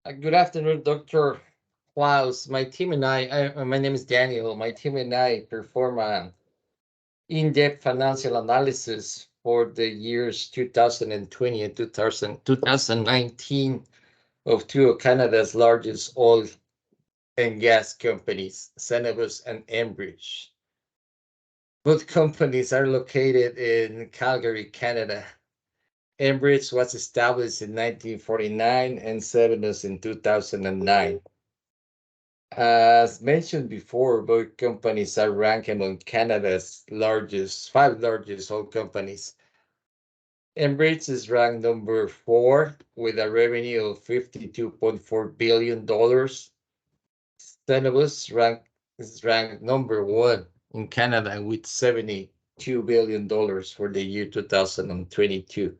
Good afternoon, Dr. Klaus. My name is Daniel. My team and I perform an in-depth financial analysis for the years 2020 and 2019 of two of Canada's largest oil and gas companies, Cenovus and Enbridge. Both companies are located in Calgary, Canada. Enbridge was established in 1949 and Cenovus in 2009. As mentioned before, both companies are ranked among Canada's five largest oil companies. Enbridge is ranked number 4 with a revenue of $52.4 billion. Cenovus is ranked number 1 in Canada with $72 billion for the year 2022.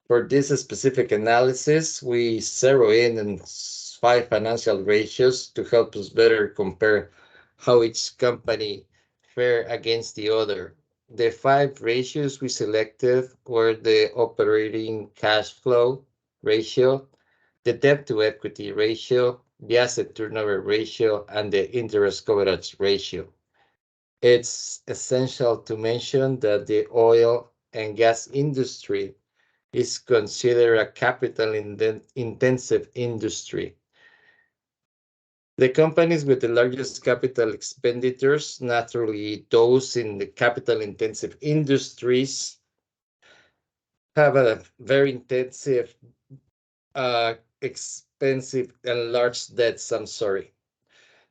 For this specific analysis, we zero in on 5 financial ratios to help us better compare how each company fare against the other. The 5 ratios we selected were the operating cash flow ratio, the debt to equity ratio, the asset turnover ratio, and the interest coverage ratio. It's essential to mention that the oil and gas industry is considered a capital intensive industry. The companies with the largest capital expenditures, naturally those in the capital intensive industries, have a very intensive, expensive and large debts.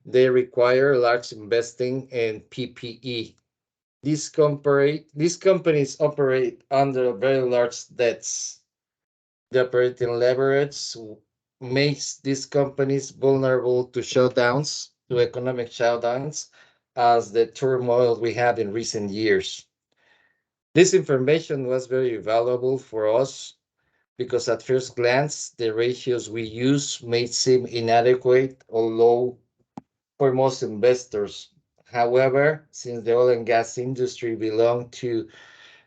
They require large investing in PPE. These companies operate under very large debts. The operating leverage makes these companies vulnerable to economic shutdowns, as the turmoil we had in recent years. This information was very valuable for us because at first glance, the ratios we use may seem inadequate or low for most investors. However, since the oil and gas industry belongs to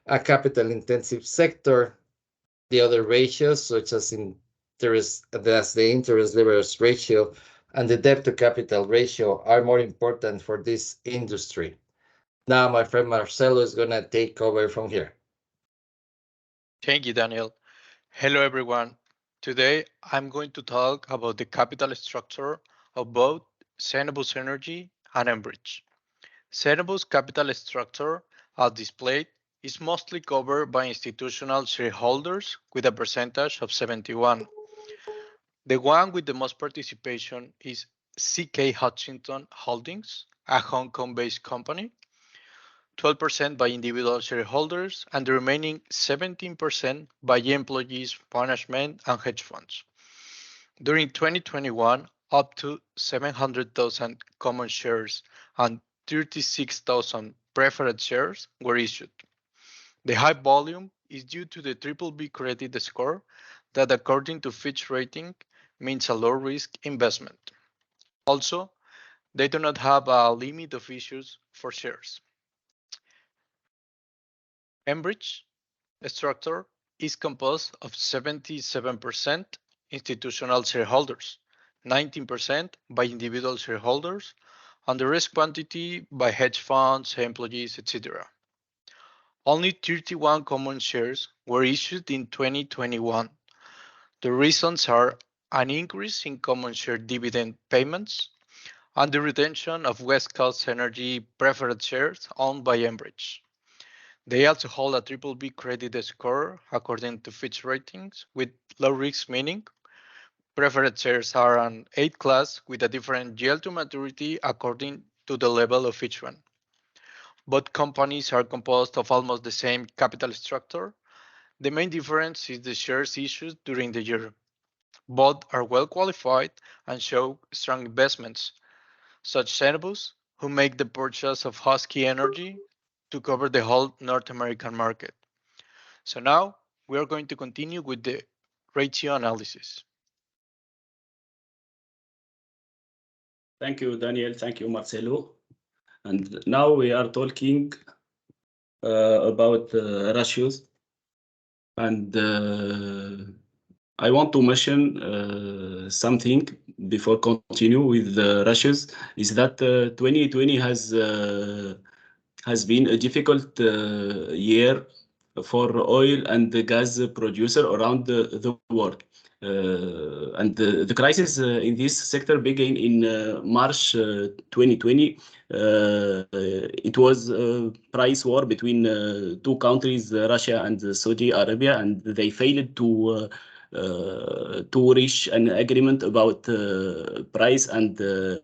a capital intensive sector, the other ratios, such as the interest leverage ratio and the debt to capital ratio, are more important for this industry. Now, my friend Marcelo is going to take over from here. Thank you, Daniel. Hello, everyone. Today, I'm going to talk about the capital structure of both Cenovus Energy and Enbridge. Cenovus capital structure, as displayed, is mostly covered by institutional shareholders with a percentage of 71. The one with the most participation is CK Hutchison Holdings, a Hong Kong-based company, 12% by individual shareholders, and the remaining 17% by employees, management, and hedge funds. During 2021, up to 700,000 common shares and 36,000 preferred shares were issued. The high volume is due to the BBB credit score that, according to Fitch Rating, means a low-risk investment. Also, they do not have a limit of issues for shares. Enbridge structure is composed of 77% institutional shareholders, 19% by individual shareholders, and the rest quantity by hedge funds, employees, etc. Only 31 common shares were issued in 2021. The reasons are an increase in common share dividend payments and the retention of West Coast Energy preferred shares owned by Enbridge. They also hold a BBB credit score according to Fitch Ratings with low risk, meaning preferred shares are an 8 class with a different yield to maturity according to the level of each one. Both companies are composed of almost the same capital structure. The main difference is the shares issued during the year. Both are well qualified and show strong investments, such Cenovus, who make the purchase of Husky Energy to cover the whole North American market. So now we are going to continue with the ratio analysis. Thank you, Daniel. Thank you, Marcelo. And now we are talking about ratios. And I want to mention something before continue with the rushes is that 2020 has been a difficult year for oil and the gas producer around the world. And the crisis in this sector began in March 2020. It was a price war between two countries, Russia and Saudi Arabia, and they failed to reach an agreement about price, and the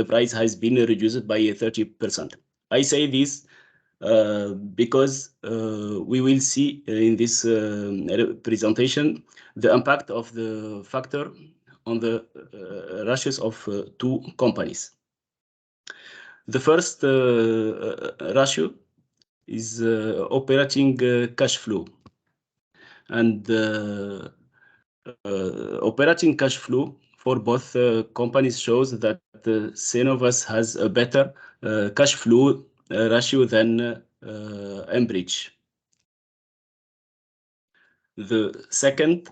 price has been reduced by 30%. I say this because we will see in this presentation the impact of the factor on the ratios of two companies. The first ratio is operating cash flow, and operating cash flow for both companies shows that Cenovus has a better cash flow ratio than Enbridge. The second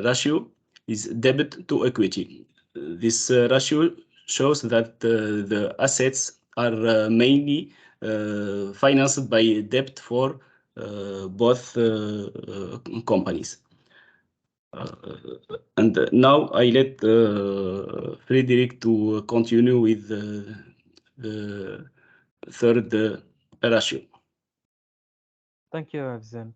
ratio is debt to equity. This ratio shows that the assets are mainly financed by debt for both companies. And now I let Frederick to continue with the third ratio. Thank you, Afzan.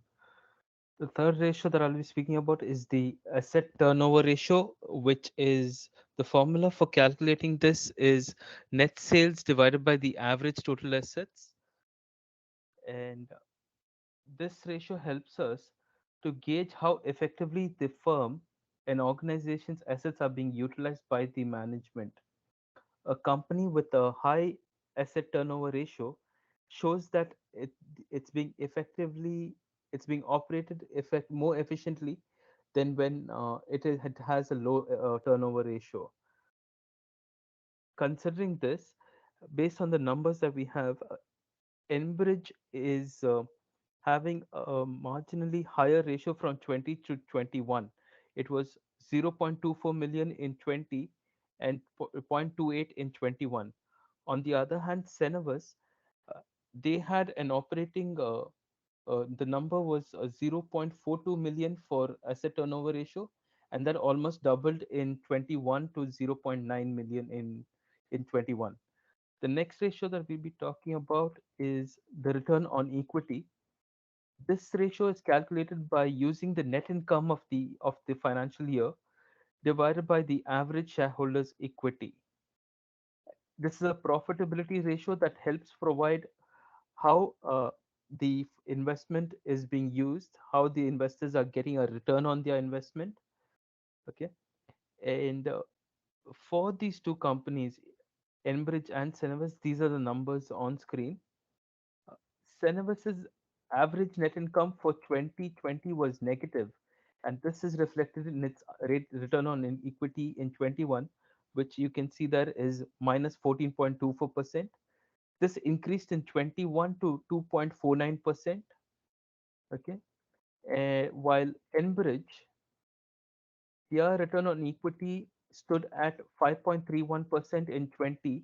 The third ratio that I'll be speaking about is the asset turnover ratio, which is the formula for calculating this is net sales divided by the average total assets. And this ratio helps us to gauge how effectively the firm and organization's assets are being utilized by the management. A company with a high asset turnover ratio shows that it's being effectively it's being operated more efficiently than when it has a low turnover ratio. Considering this, based on the numbers that we have, Enbridge is having a marginally higher ratio from 20 to 21. It was 0.24 million in 20 and 0.28 in 21. On the other hand, Cenovus, they had an operating, the number was 0.42 million for asset turnover ratio, and that almost doubled in 21 to 0.9 million in 21. The next ratio that we'll be talking about is the return on equity. This ratio is calculated by using the net income of the financial year divided by the average shareholders' equity. This is a profitability ratio that helps provide how the investment is being used, how the investors are getting a return on their investment. Okay, and for these two companies, Enbridge and Cenovus, these are the numbers on screen. Cenovus's average net income for 2020 was negative, and this is reflected in its return on equity in 21, which you can see there is minus 14.24%. This increased in 21 to 2.49%. Okay, while Enbridge, their return on equity stood at 5.31% in 20,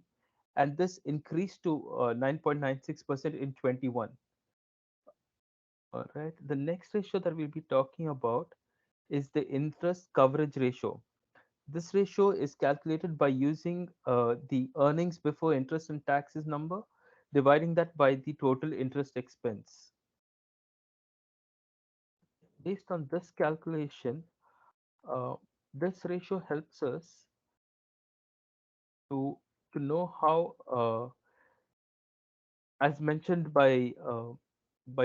and this increased to 9.96% in 21. All right. The next ratio that we'll be talking about is the interest coverage ratio. This ratio is calculated by using the earnings before interest and taxes number, dividing that by the total interest expense. Based on this calculation, uh, this ratio helps us to know how, as mentioned by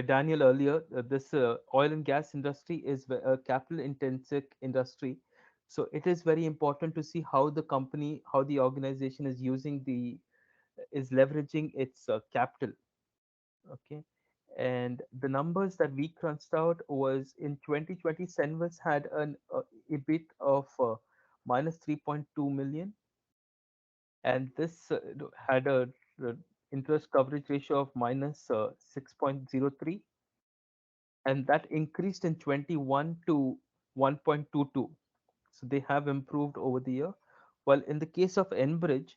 Daniel earlier, this oil and gas industry is a capital intensive industry. So it is very important to see how the company, how the organization is is leveraging its capital. Okay. And the numbers that we crunched out was in 2020, Senvus had an EBIT of minus 3.2 million, and this had a interest coverage ratio of minus 6.03, and that increased in 21 to 1.22. So they have improved over the year. While in the case of Enbridge,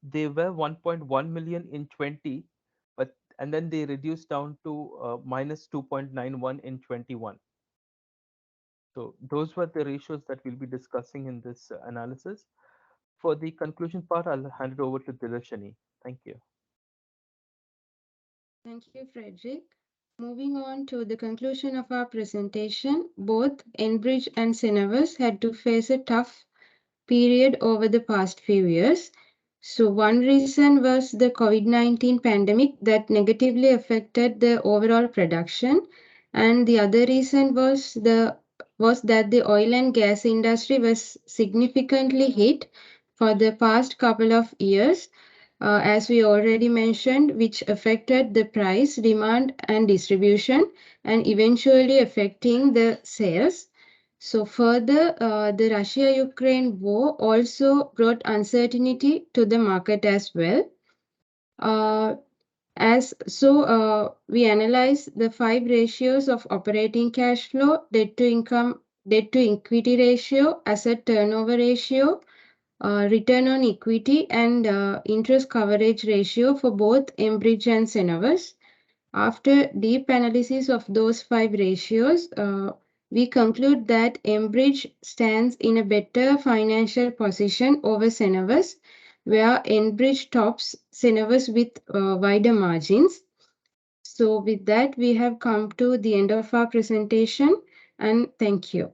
they were 1.1 million in 20, and then they reduced down to minus 2.91 in 21. So those were the ratios that we'll be discussing in this analysis. For the conclusion part, I'll hand it over to Dilashani. Thank you. Thank you, Frederick. Moving on to the conclusion of our presentation, both Enbridge and Cenovus had to face a tough period over the past few years. So one reason was the COVID-19 pandemic that negatively affected the overall production, and the other reason was that the oil and gas industry was significantly hit for the past couple of years, as we already mentioned, which affected the price, demand, and distribution, and eventually affecting the sales. So further, the Russia-Ukraine war also brought uncertainty to the market as well. We analyze the 5 ratios of operating cash flow, debt to income, debt to equity ratio, asset turnover ratio, return on equity, and interest coverage ratio for both Enbridge and Cenovus. After deep analysis of those 5 ratios, we conclude that Enbridge stands in a better financial position over Cenovus, where Enbridge tops Cenovus with wider margins. So with that, we have come to the end of our presentation, and thank you.